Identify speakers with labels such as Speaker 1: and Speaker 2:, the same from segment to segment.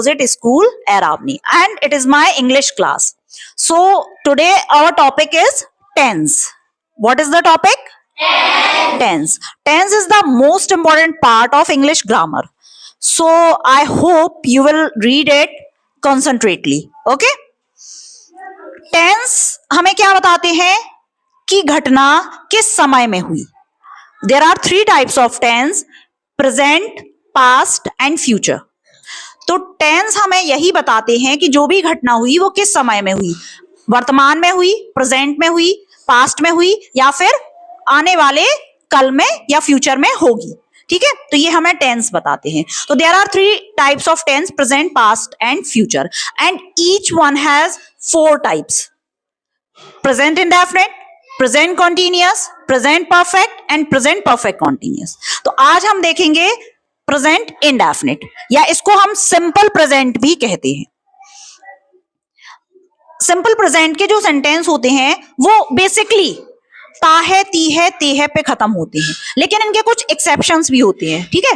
Speaker 1: Opposite School, Aravani, and it is my English class. So today our topic is tense. What is the topic? Tense. Tense is the most important part of English grammar. So I hope you will read it concentrately. Okay? Tense हमें क्या बताते हैं कि घटना किस समय में हुई. There are three types of tense: present, past and future. तो टेंस हमें यही बताते हैं कि जो भी घटना हुई वो किस समय में हुई, वर्तमान में हुई, प्रेजेंट में हुई, पास्ट में हुई या फिर आने वाले कल में या फ्यूचर में होगी. ठीक है, तो ये हमें टेंस बताते हैं. तो there are three types of tense: present, past and future, and each one has four types: present indefinite, present continuous, present perfect and present perfect continuous. तो आज हम देखेंगे प्रेजेंट इंडेफिनिट, या इसको हम सिंपल प्रेजेंट भी कहते हैं. सिंपल प्रेजेंट के जो सेंटेंस होते हैं वो बेसिकली ताहे, तीहे, तेहे पे खत्म होते हैं, लेकिन इनके कुछ एक्सेप्शंस भी होते हैं. ठीक है,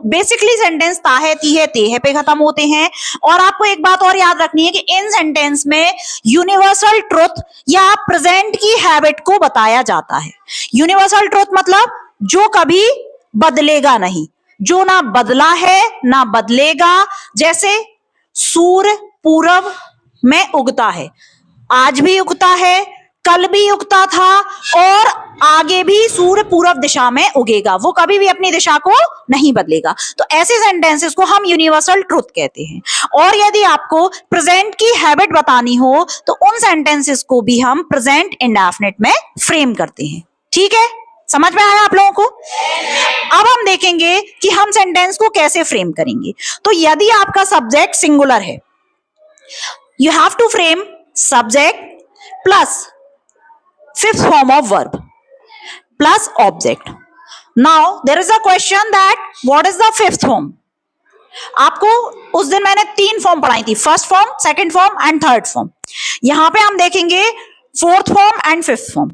Speaker 1: बेसिकली सेंटेंस ताहे, तीहे, तेहे पे खत्म होते हैं. और आपको एक बात और याद रखनी है कि इन सेंटेंस में यूनिवर्सल ट्रुथ या प्रेजेंट की हैबिट को बताया जाता है. यूनिवर्सल ट्रुथ मतलब जो कभी बदलेगा नहीं, जो ना बदला है ना बदलेगा. जैसे सूर्य पूरब में उगता है, आज भी उगता है, कल भी उगता था और आगे भी सूर्य पूर्व दिशा में उगेगा, वो कभी भी अपनी दिशा को नहीं बदलेगा. तो ऐसे सेंटेंसेस को हम यूनिवर्सल ट्रुथ कहते हैं. और यदि आपको प्रेजेंट की हैबिट बतानी हो तो उन सेंटेंसेस को भी हम प्रेजेंट इंडेफिनिट में फ्रेम करते हैं. ठीक है, समझ में आया आप लोगों को? अब हम देखेंगे कि हम सेंटेंस को कैसे फ्रेम करेंगे. तो यदि आपका सब्जेक्ट सिंगुलर है, you have to frame subject plus fifth form of verb plus object. Now there is a question that what is the fifth form? आपको उस दिन मैंने तीन फॉर्म पढ़ाई थी, first form, second form and third form. यहां पे हम देखेंगे fourth form and fifth form.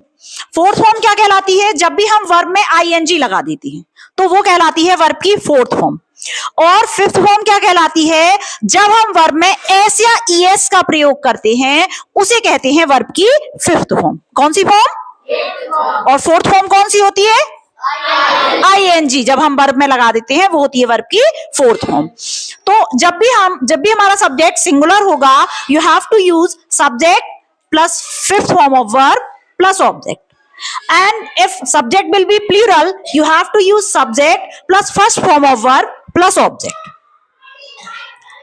Speaker 1: Fourth form क्या कहलाती है? जब भी हम वर्ब में आईएनजी लगा देती हैं तो वो कहलाती है वर्ब की फोर्थ फॉर्म. और फिफ्थ फॉर्म क्या कहलाती है? जब हम वर्ब में एस या ईएस का प्रयोग करते हैं उसे कहते हैं वर्ब की फिफ्थ फॉर्म. कौन सी फॉर्म? और फोर्थ फॉर्म कौन सी होती है? आईएनजी जब हम वर्ब में लगा देते हैं वो होती है वर्ब की फोर्थ फॉर्म. तो जब भी हमारा सब्जेक्ट सिंगुलर होगा, you have to use subject plus fifth form of verb plus object. And if subject will be plural, you have to use subject plus first form of verb plus object.